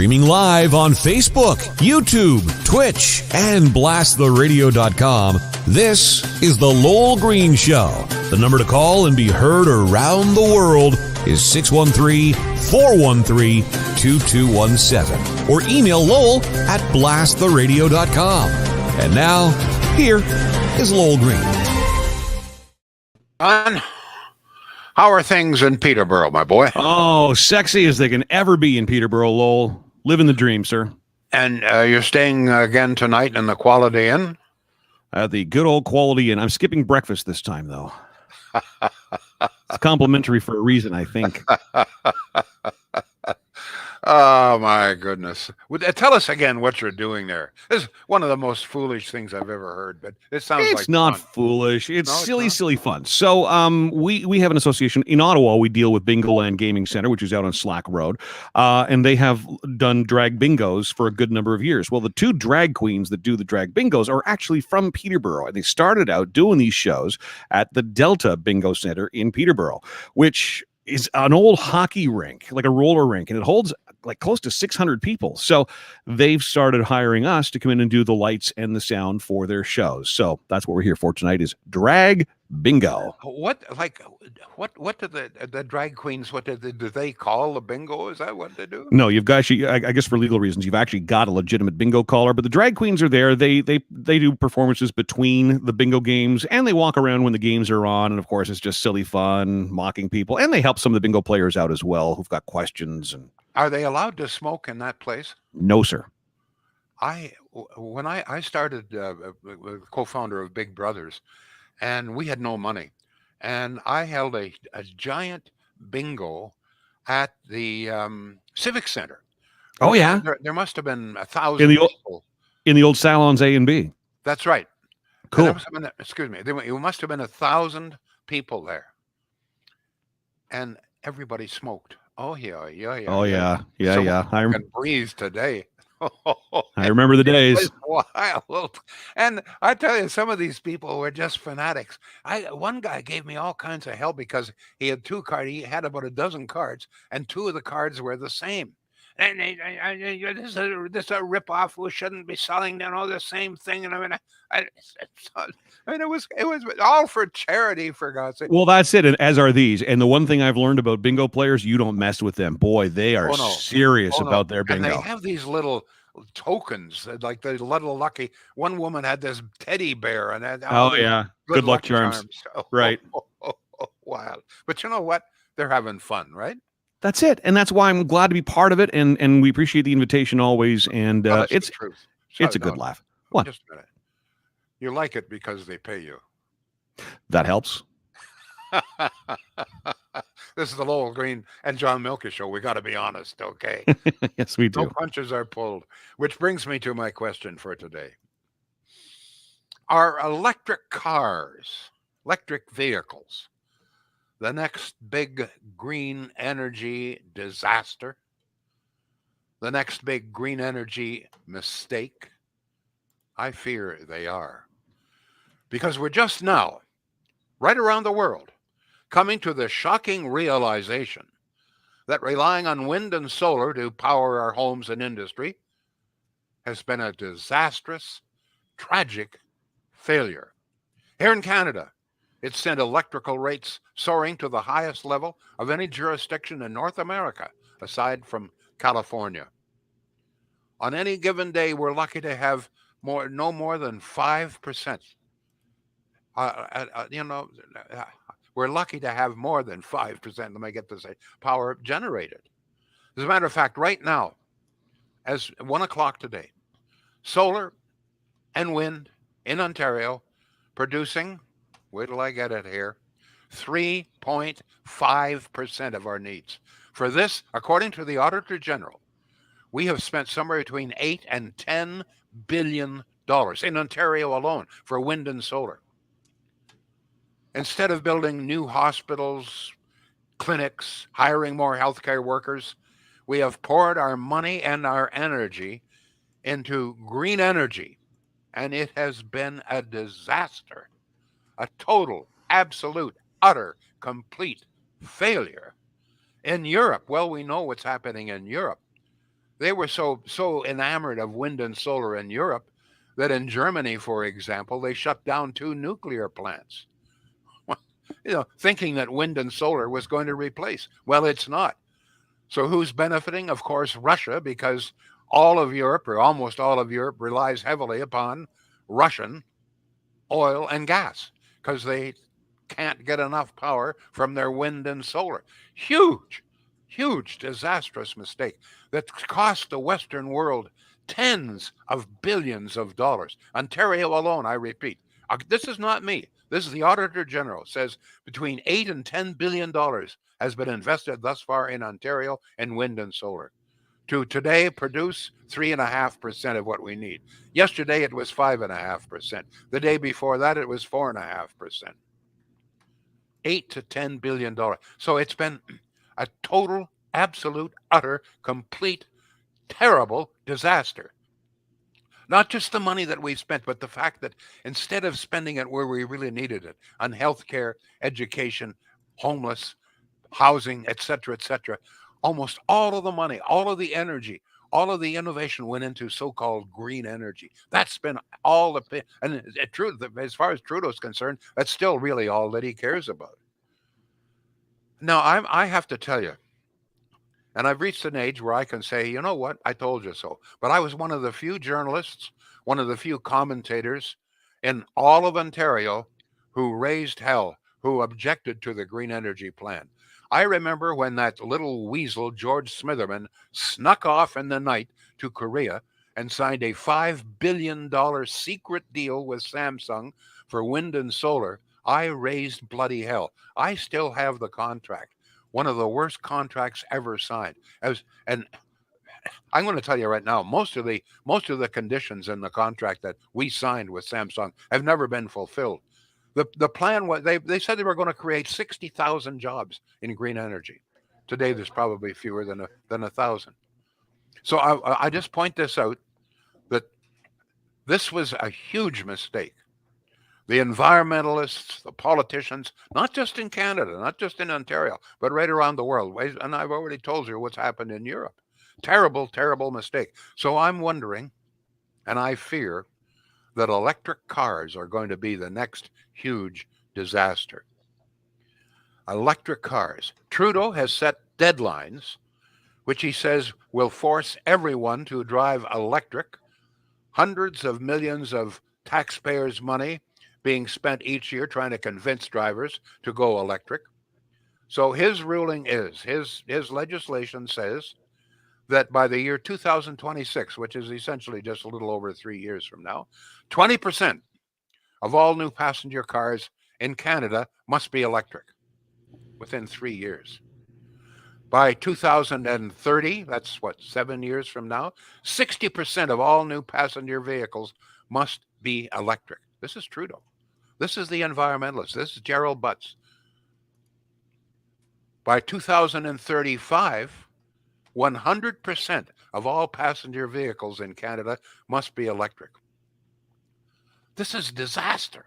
Streaming live on Facebook, YouTube, Twitch, and blasttheradio.com, this is The Lowell Green Show. The number to call and be heard around the world is 613-413-2217. Or email Lowell at blasttheradio.com. And now, here is Lowell Green. How are things in Peterborough, my boy? Oh, sexy as they can ever be in Peterborough, Lowell. Living the dream, sir. And you're staying again tonight in the Quality Inn? The good old Quality Inn. I'm skipping breakfast this time, though. It's complimentary for a reason, I think. Oh, my goodness. Tell us again what you're doing there. This is one of the most foolish things I've ever heard, but it sounds like it's not fun. Foolish. It's silly fun. So we have an association in Ottawa. We deal with Bingo Land Gaming Center, which is out on Slack Road. And they have done drag bingos for a good number of years. Well, the two drag queens that do the drag bingos are actually from Peterborough. And they started out doing these shows at the Delta Bingo Center in Peterborough, which is an old hockey rink, like a roller rink, and it holds like close to 600 people. So they've started hiring us to come in and do the lights and the sound for their shows. So that's what we're here for tonight is drag bingo. What do the drag queens, do they call the bingo? Is that what they do? No, I guess for legal reasons, you've actually got a legitimate bingo caller, but the drag queens are there. They do performances between the bingo games, and they walk around when the games are on. And of course, it's just silly fun, mocking people. And they help some of the bingo players out as well who've got questions. And are they allowed to smoke in that place? No, sir. When I started, co-founder of Big Brothers, and we had no money, and I held a giant bingo at the Civic Center. Oh yeah, there must have been 1,000 people in the old salons A and B. That's right. Cool. There must have been 1,000 people there, and everybody smoked. Oh yeah. I can breathe today. I remember the days. Wild. And I tell you, some of these people were just fanatics. One guy gave me all kinds of hell because he had two cards. He had about a dozen cards, and two of the cards were the same. And this is a ripoff. We shouldn't be selling the same thing. And it was all for charity, for God's sake. Well, that's it. And as are these. And the one thing I've learned about bingo players, you don't mess with them. Boy, they are serious about their bingo. And they have these little tokens, like the little lucky. One woman had this teddy bear, and good luck charms. Right. Wild. But you know what? They're having fun, right? That's it. And that's why I'm glad to be part of it. And we appreciate the invitation always. And it's a good laugh. What? Just a minute. You like it because they pay you. That helps. This is the Lowell Green and John Milky Show. We got to be honest, okay? Yes, we do. No punches are pulled. Which brings me to my question for today. Are electric cars, electric vehicles, the next big green energy disaster? The next big green energy mistake? I fear they are. Because we're just now, right around the world, coming to the shocking realization that relying on wind and solar to power our homes and industry has been a disastrous, tragic failure. Here in Canada, it sent electrical rates soaring to the highest level of any jurisdiction in North America, aside from California. On any given day, we're lucky to have no more than 5%. We're lucky to have more than 5%, let me get this, power generated. As a matter of fact, right now, as 1 o'clock today, solar and wind in Ontario producing, wait till I get it here, 3.5% of our needs. For this, according to the Auditor General, we have spent somewhere between $8 and $10 billion in Ontario alone for wind and solar. Instead of building new hospitals, clinics, hiring more healthcare workers, we have poured our money and our energy into green energy, and it has been a disaster, a total, absolute, utter, complete failure. In Europe, well, we know what's happening in Europe. They were so enamored of wind and solar in Europe that in Germany, for example, they shut down 2 nuclear plants. Thinking that wind and solar was going to replace. Well, it's not. So who's benefiting? Of course, Russia, because all of Europe, or almost all of Europe, relies heavily upon Russian oil and gas because they can't get enough power from their wind and solar. Huge, huge, disastrous mistake that cost the Western world tens of billions of dollars. Ontario alone, I repeat, this is not me. This is the Auditor General says between $8 and $10 billion has been invested thus far in Ontario in wind and solar to today produce 3.5% of what we need. Yesterday it was 5.5%. The day before that it was 4.5%. $8 to $10 billion. So it's been a total, absolute, utter, complete, terrible disaster. Not just the money that we've spent, but the fact that instead of spending it where we really needed it, on healthcare, education, homeless, housing, etc., almost all of the money, all of the energy, all of the innovation went into so-called green energy. That's been all the, and as far as Trudeau's concerned, that's still really all that he cares about. Now, I have to tell you, and I've reached an age where I can say, you know what, I told you so. But I was one of the few journalists, one of the few commentators in all of Ontario who raised hell, who objected to the green energy plan. I remember when that little weasel, George Smitherman, snuck off in the night to Korea and signed a $5 billion secret deal with Samsung for wind and solar. I raised bloody hell. I still have the contract. One of the worst contracts ever signed. And I'm going to tell you right now, most of the conditions in the contract that we signed with Samsung have never been fulfilled. The plan was they said they were going to create 60,000 jobs in green energy. Today there's probably fewer than 1,000. So I just point this out that this was a huge mistake. The environmentalists, the politicians, not just in Canada, not just in Ontario, but right around the world. And I've already told you what's happened in Europe. Terrible, terrible mistake. So I'm wondering, and I fear, that electric cars are going to be the next huge disaster. Electric cars. Trudeau has set deadlines, which he says will force everyone to drive electric. Hundreds of millions of taxpayers' money being spent each year trying to convince drivers to go electric. So his ruling is, his legislation says that by the year 2026, which is essentially just a little over 3 years from now, 20% of all new passenger cars in Canada must be electric within 3 years. By 2030, that's 7 years from now, 60% of all new passenger vehicles must be electric. This is Trudeau. This is the environmentalist. This is Gerald Butts. By 2035, 100% of all passenger vehicles in Canada must be electric. This is disaster.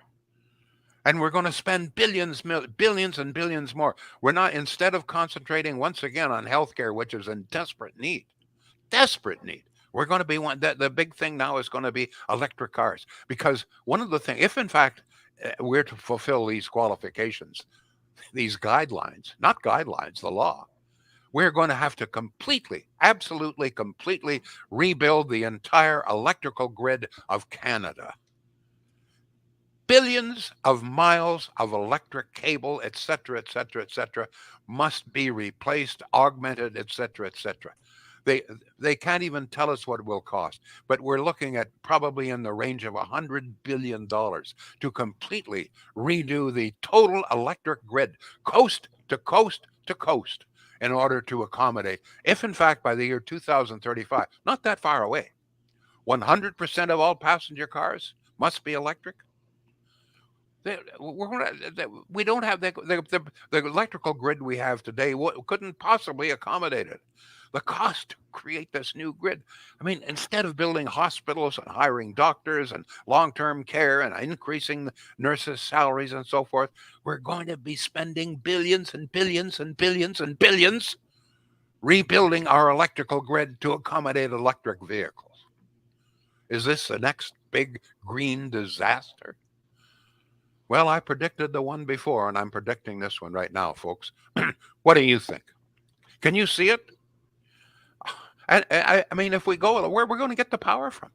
And we're going to spend billions and billions more. We're not, instead of concentrating once again on healthcare, which is in desperate need, we're going to be the big thing now is going to be electric cars. Because one of the things, if in fact we're to fulfill these qualifications, these guidelines, not guidelines, the law, we're going to have to absolutely completely rebuild the entire electrical grid of Canada. Billions of miles of electric cable, etc., must be replaced, augmented, etc. They can't even tell us what it will cost, but we're looking at probably in the range of $100 billion to completely redo the total electric grid, coast to coast to coast, in order to accommodate, if in fact by the year 2035, not that far away, 100% of all passenger cars must be electric. We don't have the electrical grid we have today couldn't possibly accommodate it. The cost to create this new grid. I mean, instead of building hospitals and hiring doctors and long-term care and increasing the nurses' salaries and so forth, we're going to be spending billions and billions and billions and billions rebuilding our electrical grid to accommodate electric vehicles. Is this the next big green disaster? Well, I predicted the one before, and I'm predicting this one right now, folks. What do you think? Can you see it? I mean, if we go, where we're going to get the power from?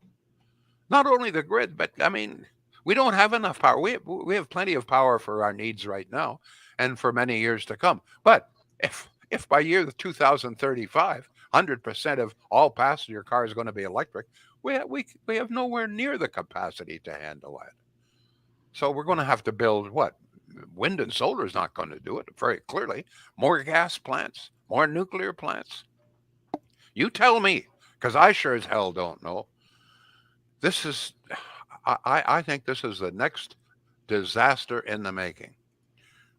Not only the grid, but I mean, we don't have enough power. We have plenty of power for our needs right now, and for many years to come. But if by year 2035, 100% of all passenger cars are going to be electric, we have nowhere near the capacity to handle that. So we're going to have to build what? Wind and solar is not going to do it very clearly. More gas plants, more nuclear plants. You tell me, because I sure as hell don't know. This is, I think this is the next disaster in the making.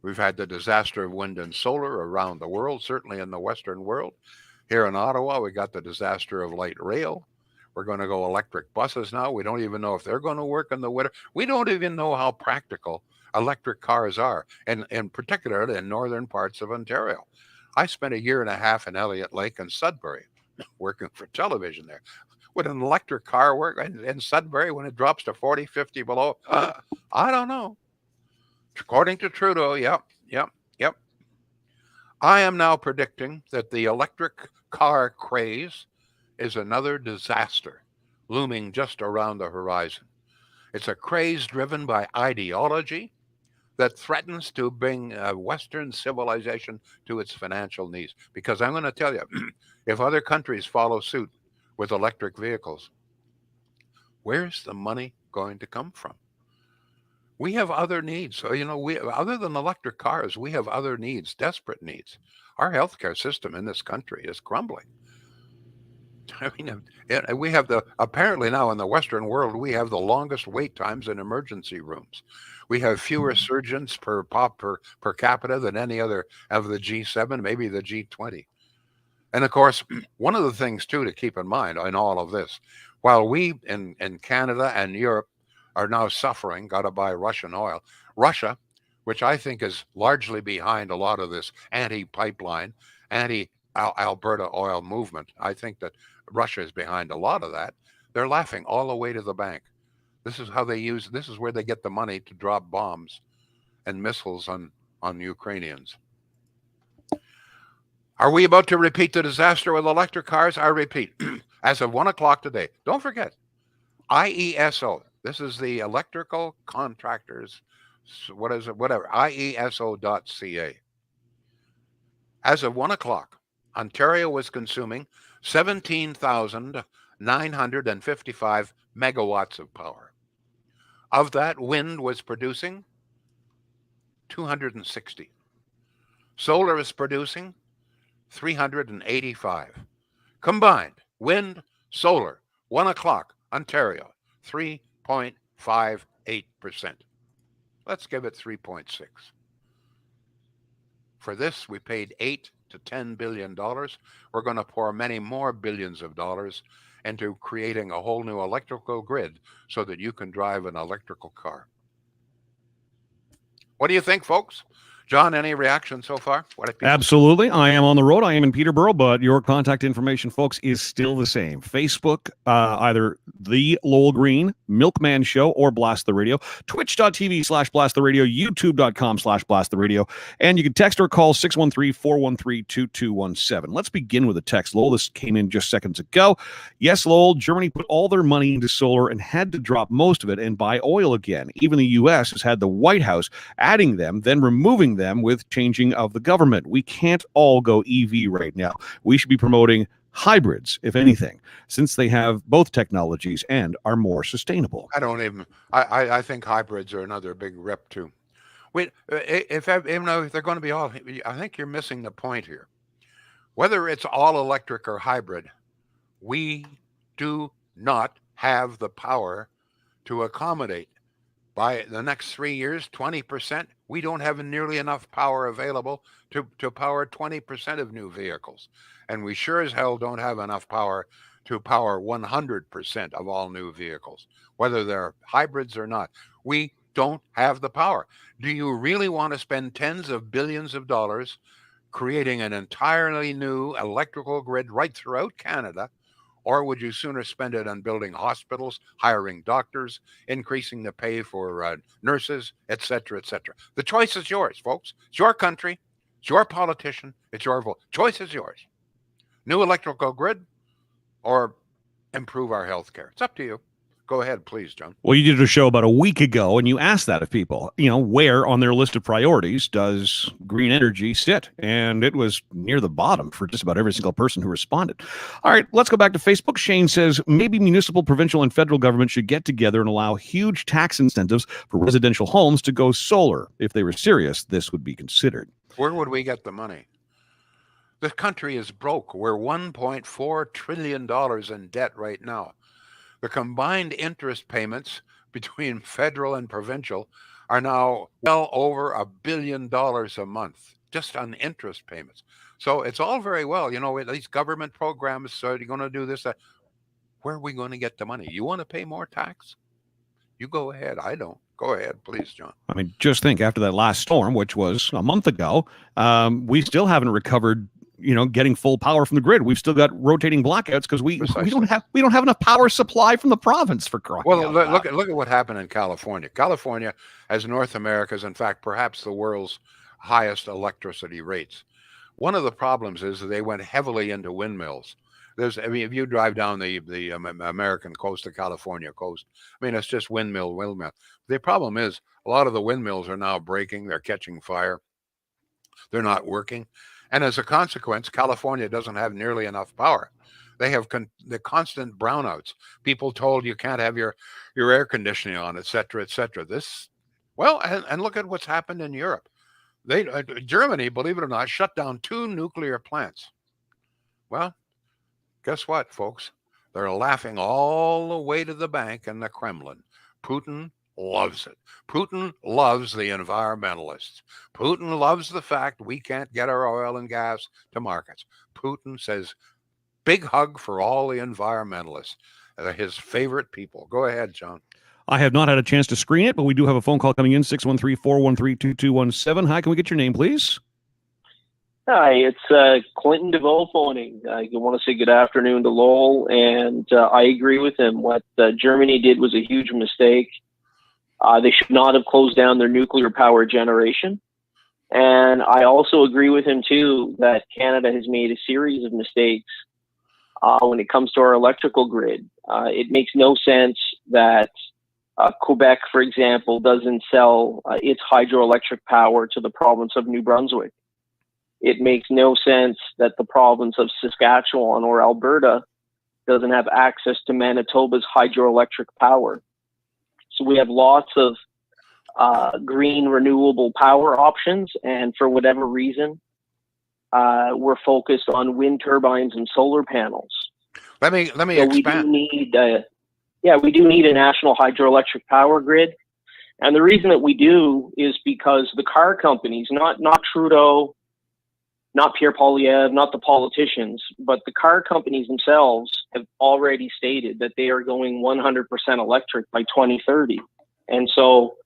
We've had the disaster of wind and solar around the world, certainly in the Western world. Here in Ottawa, we got the disaster of light rail. We're going to go electric buses now. We don't even know if they're going to work in the winter. We don't even know how practical electric cars are, and in particular in northern parts of Ontario. I spent a year and a half in Elliott Lake and Sudbury working for television there. Would an electric car work in Sudbury when it drops to 40, 50 below? I don't know. According to Trudeau, yep. I am now predicting that the electric car craze is another disaster looming just around the horizon. It's a craze driven by ideology that threatens to bring Western civilization to its financial knees. Because I'm going to tell you, if other countries follow suit with electric vehicles, where's the money going to come from? We have other needs. So, we other than electric cars, we have other needs, desperate needs. Our healthcare system in this country is crumbling. I mean, we have apparently now in the Western world, we have the longest wait times in emergency rooms. We have fewer surgeons per capita than any other of the G7, maybe the G20. And of course, one of the things too to keep in mind in all of this, while we in Canada and Europe are now suffering, got to buy Russian oil, Russia, which I think is largely behind a lot of this anti-pipeline, anti-Alberta oil movement. I think that Russia is behind a lot of that. They're laughing all the way to the bank. This is where they get the money to drop bombs and missiles on Ukrainians. Are we about to repeat the disaster with electric cars? I repeat, as of 1 o'clock today, don't forget, IESO, this is the Electrical Contractors, IESO.ca. As of 1 o'clock, Ontario was consuming 17,955 megawatts of power. Of that, wind was producing 260. Solar is producing 385. Combined, wind, solar, 1 o'clock, Ontario, 3.58%. Let's give it 3.6. For this, we paid $8 to $10 billion. We're going to pour many more billions of dollars into creating a whole new electrical grid so that you can drive an electrical car. What do you think, folks? John, any reaction so far? Absolutely. I am on the road. I am in Peterborough, but your contact information, folks, is still the same. Facebook, either The Lowell Green, Milkman Show, or Blast the Radio. Twitch.tv/Blast the Radio, YouTube.com/Blast the Radio. And you can text or call 613-413-2217. Let's begin with a text. Lowell, this came in just seconds ago. Yes, Lowell, Germany put all their money into solar and had to drop most of it and buy oil again. Even the U.S. has had the White House adding them, then removing them with changing of the government. We can't all go EV right now. We should be promoting hybrids, if anything, since they have both technologies and are more sustainable. I think hybrids are another big rip too. Wait, even though they're going to be all, I think you're missing the point here. Whether it's all electric or hybrid, we do not have the power to accommodate. By the next 3 years, 20%, we don't have nearly enough power available to power 20% of new vehicles. And we sure as hell don't have enough power to power 100% of all new vehicles, whether they're hybrids or not. We don't have the power. Do you really want to spend tens of billions of dollars creating an entirely new electrical grid right throughout Canada? Or would you sooner spend it on building hospitals, hiring doctors, increasing the pay for nurses, et cetera, et cetera? The choice is yours, folks. It's your country. It's your politician. It's your vote. Choice is yours. New electrical grid or improve our health care. It's up to you. Go ahead, please, John. Well, you did a show about a week ago, and you asked that of people, where on their list of priorities does green energy sit? And it was near the bottom for just about every single person who responded. All right, let's go back to Facebook. Shane says maybe municipal, provincial, and federal government should get together and allow huge tax incentives for residential homes to go solar. If they were serious, this would be considered. Where would we get the money? The country is broke. We're $1.4 trillion in debt right now. The combined interest payments between federal and provincial are now well over $1 billion a month, just on interest payments. So it's all very well, these government programs, so you're going to do this. Where are we going to get the money? You want to pay more tax? You go ahead. I don't. Go ahead, please, John. I mean, just think, after that last storm, which was a month ago, we still haven't recovered getting full power from the grid. We've still got rotating blackouts because we don't have enough power supply from the province, for crying out loud. Look at what happened in California. California has North America's, in fact, perhaps the world's highest electricity rates. One of the problems is that they went heavily into windmills. If you drive down the American coast, the California coast, it's just windmill. The problem is a lot of the windmills are now breaking. They're catching fire. They're not working. And as a consequence, California doesn't have nearly enough power. They have the constant brownouts. People told you can't have your air conditioning on, et cetera, et cetera. And look at what's happened in Europe. Germany, believe it or not, shut down 2 nuclear plants. Well, guess what, folks? They're laughing all the way to the bank in the Kremlin. Putin loves it. Putin loves the environmentalists. Putin loves the fact we can't get our oil and gas to markets. Putin says, big hug for all the environmentalists. They're his favorite people. Go ahead, John. I have not had a chance to screen it, but we do have a phone call coming in, 613-413-2217. Hi, can we get your name, please? Hi, it's Clinton DeVoe phoning. You want to say good afternoon to Lowell, and I agree with him. What Germany did was a huge mistake. They should not have closed down their nuclear power generation. And I also agree with him, too, that Canada has made a series of mistakes when it comes to our electrical grid. It makes no sense that Quebec, for example, doesn't sell its hydroelectric power to the province of New Brunswick. It makes no sense that the province of Saskatchewan or Alberta doesn't have access to Manitoba's hydroelectric power. So we have lots of green renewable power options, and for whatever reason, we're focused on wind turbines and solar panels. Let me expand. We do need a national hydroelectric power grid, and the reason that we do is because the car companies, not Trudeau, not Pierre Poilievre, not the politicians, but the car companies themselves have already stated that they are going 100% electric by 2030. And so,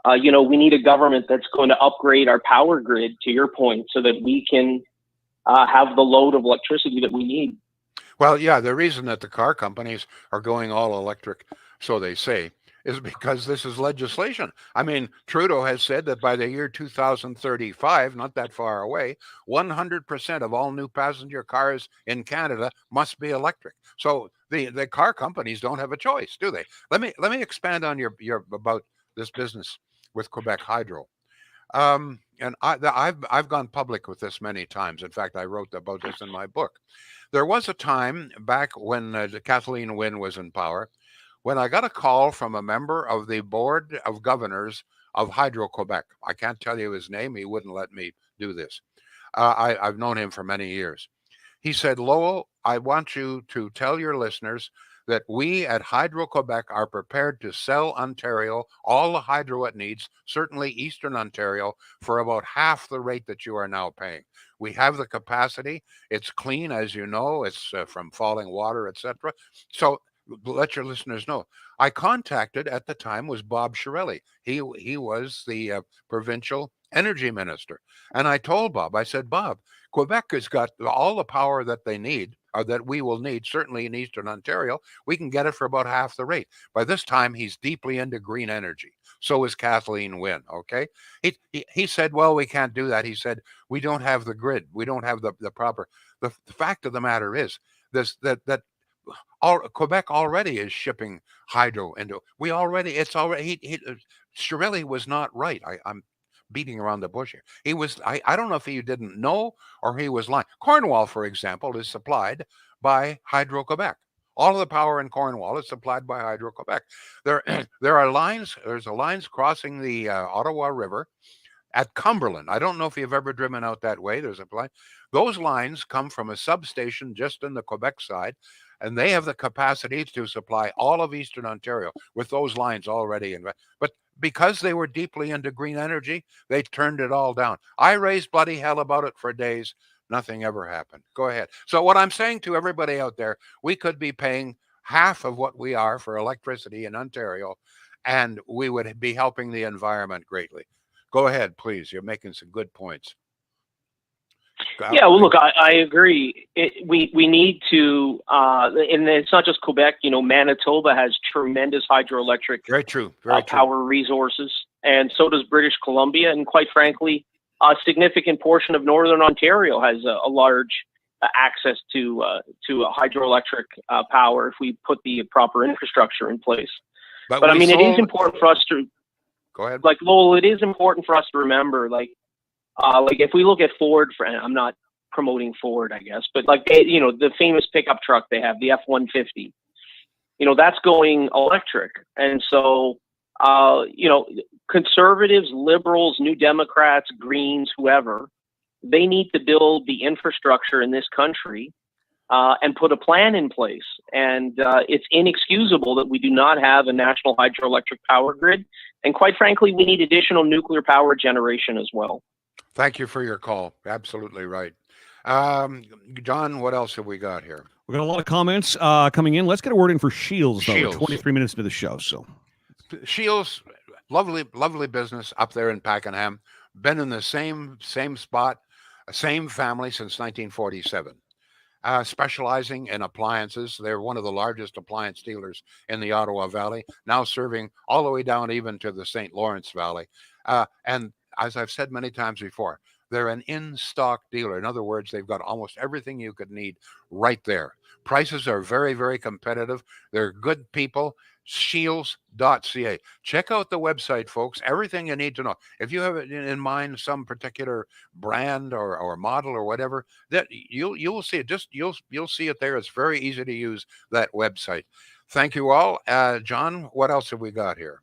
we need a government that's going to upgrade our power grid, to your point, so that we can have the load of electricity that we need. Well, yeah, the reason that the car companies are going all electric, so they say, is because this is legislation. Trudeau has said that by the year 2035, not that far away, 100% of all new passenger cars in Canada must be electric. So the car companies don't have a choice, do they? Let me expand on your about this business with Quebec Hydro. And I've gone public with this many times. In fact, I wrote about this in my book. There was a time back when Kathleen Wynne was in power when I got a call from a member of the board of governors of Hydro-Quebec. I can't tell you his name. He wouldn't let me do this. I've known him for many years. He said, Lowell, I want you to tell your listeners that we at Hydro-Quebec are prepared to sell Ontario all the hydro it needs, certainly Eastern Ontario, for about half the rate that you are now paying. We have the capacity. It's clean, as you know. It's from falling water, etc. So let your listeners know. I contacted at the time was Bob Shirelli. He was the provincial energy minister, and I told Bob. I said, Bob, Quebec has got all the power that they need, or that we will need, certainly in Eastern Ontario. We can get it for about half the rate. By this time, he's deeply into green energy. So is Kathleen Wynne. Okay, he said, well, we can't do that. He said, we don't have the grid. We don't have the proper. The fact of the matter is this that Quebec already is shipping hydro into. We already it's already Shirelli was not right. I'm beating around the bush here. He was. I don't know if he didn't know or he was lying. Cornwall, for example, is supplied by Hydro Quebec. All of the power in Cornwall is supplied by Hydro Quebec. There there are lines. There's a lines crossing the Ottawa River at Cumberland. I don't know if you've ever driven out that way. There's a line. Those lines come from a substation just in the Quebec side, and they have the capacity to supply all of Eastern Ontario with those lines already in. But because they were deeply into green energy, they turned it all down. I raised bloody hell about it for days. Nothing ever happened. Go ahead. So what I'm saying to everybody out there, we could be paying half of what we are for electricity in Ontario, and we would be helping the environment greatly. Go ahead, please. You're making some good points. Yeah, well, look, I agree. We need to, and it's not just Quebec. Manitoba has tremendous hydroelectric very true, power resources, and so does British Columbia. And quite frankly, a significant portion of Northern Ontario has a large access to hydroelectric power if we put the proper infrastructure in place. But I mean, it is important for us to. Go ahead. Like Lowell, it is important for us to remember, like if we look at Ford, I'm not promoting Ford, I guess, but the famous pickup truck they have, the F-150, that's going electric. And so, conservatives, liberals, New Democrats, Greens, whoever, they need to build the infrastructure in this country and put a plan in place. And it's inexcusable that we do not have a national hydroelectric power grid. And quite frankly, we need additional nuclear power generation as well. Thank you for your call. Absolutely right. John, what else have we got here? We got a lot of comments coming in. Let's get a word in for Shields, though. Shields. 23 minutes into the show. So Shields, lovely business up there in Pakenham. Been in the same spot, same family since 1947. Specializing in appliances. They're one of the largest appliance dealers in the Ottawa Valley, now serving all the way down even to the St. Lawrence Valley. And as I've said many times before, they're an in-stock dealer. In other words, they've got almost everything you could need right there. Prices are very, very competitive. They're good people. Shields.ca. Check out the website, folks. Everything you need to know. If you have in mind some particular brand or model or whatever, that you'll see it. You'll see it there. It's very easy to use that website. Thank you all. John, what else have we got here?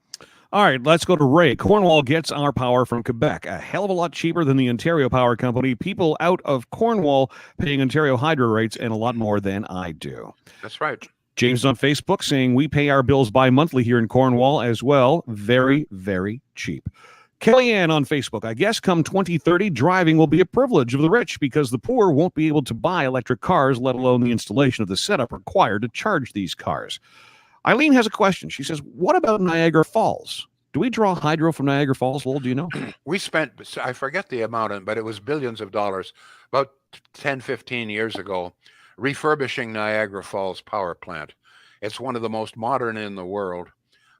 All right, let's go to Ray. Cornwall gets our power from Quebec, a hell of a lot cheaper than the Ontario Power Company. People out of Cornwall paying Ontario hydro rates and a lot more than I do. That's right. James on Facebook saying we pay our bills bi-monthly here in Cornwall as well. Very, very cheap. Kellyanne on Facebook, I guess come 2030, driving will be a privilege of the rich because the poor won't be able to buy electric cars, let alone the installation of the setup required to charge these cars. Eileen has a question. She says, what about Niagara Falls? Do we draw hydro from Niagara Falls, Lowell? Do you know? We spent, I forget the amount, but it was billions of dollars about 10, 15 years ago, refurbishing Niagara Falls power plant. It's one of the most modern in the world.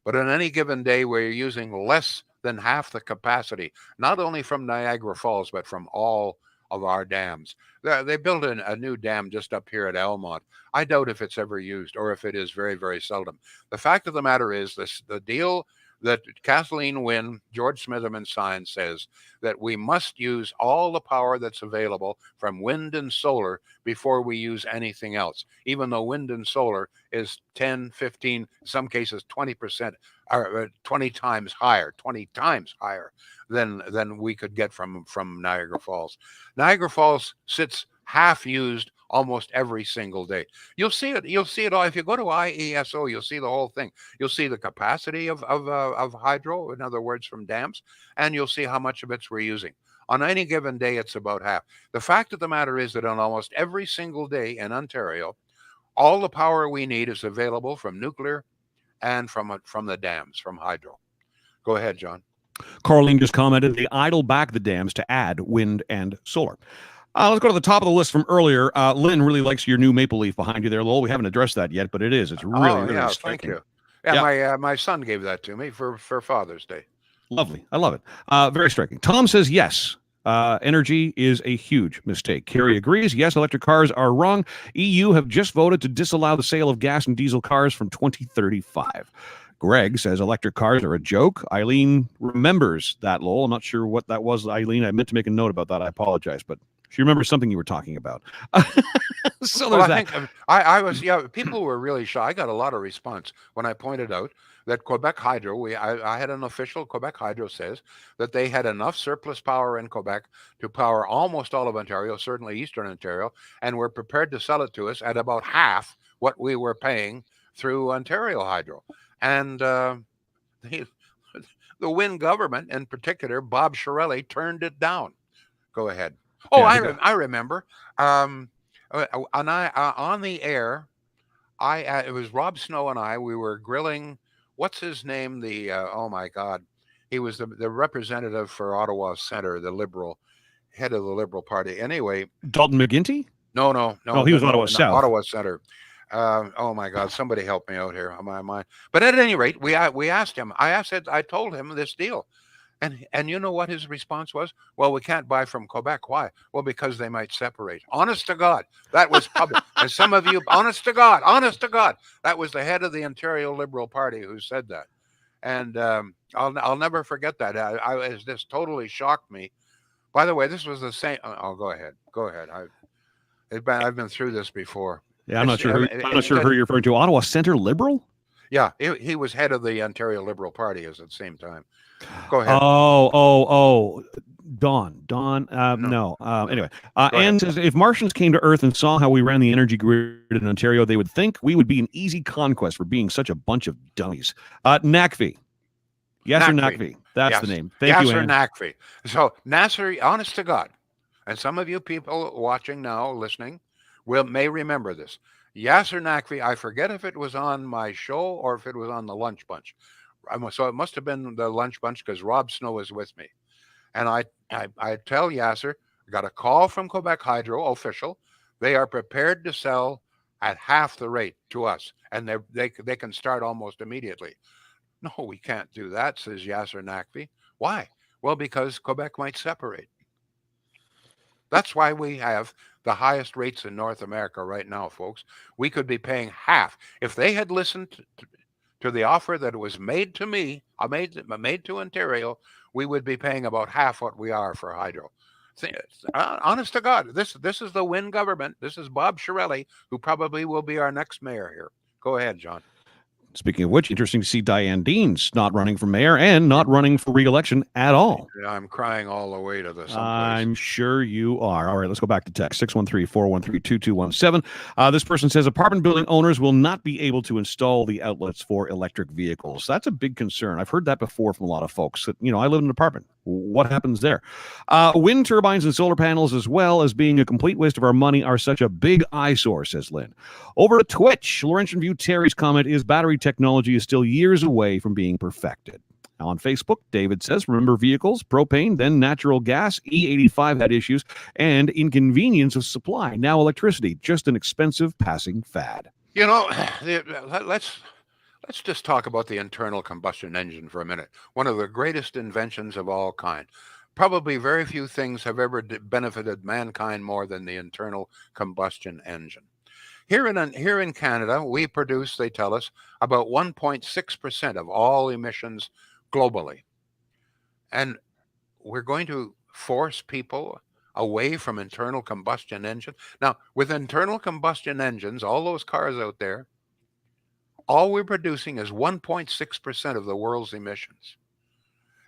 But on any given day, we're using less than half the capacity, not only from Niagara Falls, but from all of our dams. They built a new dam just up here at Almont. I doubt if it's ever used, or if it is, very, very seldom. The fact of the matter is the deal that Kathleen Wynne, George Smitherman signed says that we must use all the power that's available from wind and solar before we use anything else, even though wind and solar is 10, 15, in some cases 20%, or 20 times higher than we could get from Niagara Falls. Niagara Falls sits half used almost every single day. You'll see it all. If you go to IESO, you'll see the whole thing. You'll see the capacity of hydro, in other words, from dams, and you'll see how much of it's we're using. On any given day, it's about half. The fact of the matter is that on almost every single day in Ontario, All the power we need is available from nuclear and from the dams, from hydro. Go ahead, John. Carlene just commented, they idle back the dams to add wind and solar. Let's go to the top of the list from earlier. Lynn really likes your new maple leaf behind you there, Lowell. We haven't addressed that yet, but it is. It's really yeah, striking. Thank you. Yeah, my son gave that to me for Father's Day. Lovely. I love it. Very striking. Tom says yes. Energy is a huge mistake. Kerry agrees. Yes, electric cars are wrong. EU have just voted to disallow the sale of gas and diesel cars from 2035. Greg says electric cars are a joke. Eileen remembers that, Lowell. I'm not sure what that was, Eileen. I meant to make a note about that. I apologize, but she remembers something you were talking about. So there's that. Think I was, people were really shocked. I got a lot of response when I pointed out that Quebec Hydro, I had an official, Quebec Hydro says that they had enough surplus power in Quebec to power almost all of Ontario, certainly Eastern Ontario, and were prepared to sell it to us at about half what we were paying through Ontario Hydro. And the Wynne government, in particular, Bob Shirelli, turned it down. Go ahead. Oh, yeah, I remember. On the air, it was Rob Snow and I. We were grilling. What's his name? Oh my God, he was the representative for Ottawa Centre, the Liberal head of the Liberal Party. Anyway, Dalton McGuinty? No. Oh, he was Ottawa South. Ottawa Centre. Oh my God, somebody help me out here on my mind. But at any rate, we asked him. I told him this deal. And you know what his response was? Well, we can't buy from Quebec. Why? Well, because they might separate. Honest to God, that was public. And some of you, honest to God, that was the head of the Ontario Liberal Party who said that. And I'll never forget that. This totally shocked me. By the way, this was the same. Oh, go ahead. I've been through this before. Yeah, I'm not sure who you're referring to. Ottawa Centre Liberal? Yeah, he was head of the Ontario Liberal Party at the same time. Go ahead. Don. No. Anyway, Anne says, if Martians came to Earth and saw how we ran the energy grid in Ontario, they would think we would be an easy conquest for being such a bunch of dummies. NACV. Yasser Naqvi. That's the name. Thank you, Anne. Yasser Naqvi. So, Nasser, honest to God, and some of you people watching now, listening, may remember this. Yasser Naqvi, I forget if it was on my show or if it was on the Lunch Bunch. So it must have been the Lunch Bunch because Rob Snow was with me. And I tell Yasser, I got a call from Quebec Hydro, official. They are prepared to sell at half the rate to us. And they can start almost immediately. No, we can't do that, says Yasser Naqvi. Why? Well, because Quebec might separate. That's why we have the highest rates in North America right now, folks. We could be paying half. If they had listened to the offer that was made to me, made to Ontario, we would be paying about half what we are for hydro. Honest to God, this is the Wynne government. This is Bob Shirelli, who probably will be our next mayor here. Go ahead, John. Speaking of which, interesting to see Diane Deans not running for mayor and not running for re-election at all. I'm crying all the way to this. I'm sure you are. All right, let's go back to text, 613-413-2217. This person says apartment building owners will not be able to install the outlets for electric vehicles. That's a big concern. I've heard that before from a lot of folks. That, I live in an apartment. What happens there? Wind turbines and solar panels, as well as being a complete waste of our money, are such a big eyesore, says Lynn. Over at Twitch, Laurentian View Terry's comment is battery technology is still years away from being perfected. Now on Facebook, David says, remember vehicles, propane, then natural gas, E85 had issues, and inconvenience of supply. Now electricity, just an expensive passing fad. Let's just talk about the internal combustion engine for a minute. One of the greatest inventions of all kind. Probably very few things have ever benefited mankind more than the internal combustion engine. Here in Canada, we produce, they tell us, about 1.6% of all emissions globally. And we're going to force people away from internal combustion engines. Now, with internal combustion engines, all those cars out there, all we're producing is 1.6% of the world's emissions.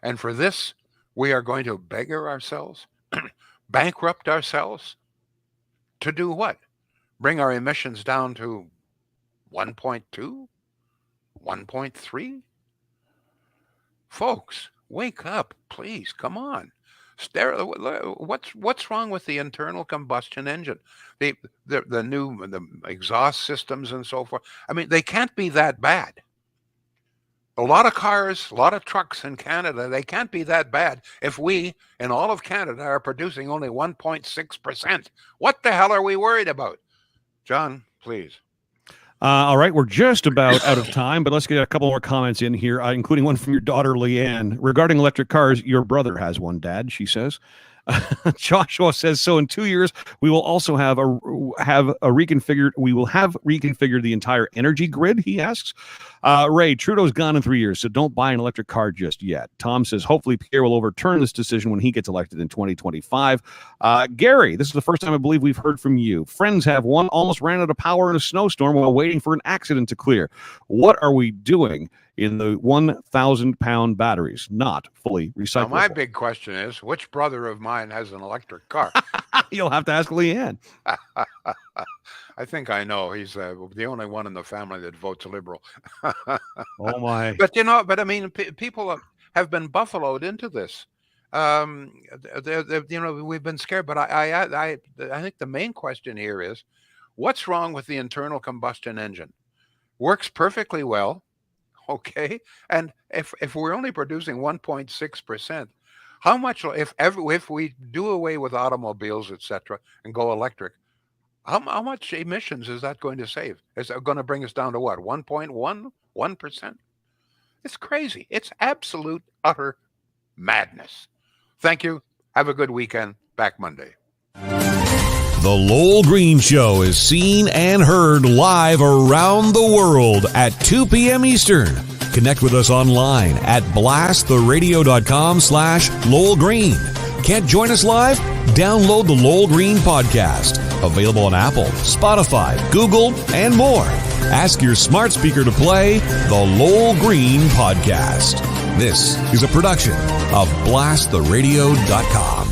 And for this, we are going to beggar ourselves, bankrupt ourselves, to do what? Bring our emissions down to 1.2, 1.3? Folks, wake up, please, come on. What's wrong with the internal combustion engine? The new exhaust systems and so forth. I mean, they can't be that bad. A lot of cars, a lot of trucks in Canada, they can't be that bad if we, in all of Canada, are producing only 1.6%. What the hell are we worried about? John, please. All right, we're just about out of time, but let's get a couple more comments in here, including one from your daughter, Leanne. Regarding electric cars, your brother has one, Dad, she says. Joshua says, so in 2 years, we will also have reconfigured the entire energy grid, he asks. Ray, Trudeau's gone in 3 years, so don't buy an electric car just yet. Tom says, hopefully Pierre will overturn this decision when he gets elected in 2025. Gary, this is the first time I believe we've heard from you. Friends have one almost ran out of power in a snowstorm while waiting for an accident to clear. What are we doing in the 1,000-pound batteries, not fully recyclable? Now, my big question is, which brother of mine has an electric car? You'll have to ask Leanne. I think I know. He's the only one in the family that votes Liberal. Oh, my. But, I mean, people have been buffaloed into this. We've been scared. But I think the main question here is, what's wrong with the internal combustion engine? Works perfectly well. Okay, and if we're only producing 1.6%, how much if we do away with automobiles, etc., and go electric, how much emissions is that going to save? Is it going to bring us down to what, 1.1%? It's crazy. It's absolute utter madness. Thank you. Have a good weekend. Back Monday. The Lowell Green Show is seen and heard live around the world at 2 p.m. Eastern. Connect with us online at blasttheradio.com/Lowell Green. Can't join us live? Download the Lowell Green podcast. Available on Apple, Spotify, Google, and more. Ask your smart speaker to play the Lowell Green podcast. This is a production of blasttheradio.com.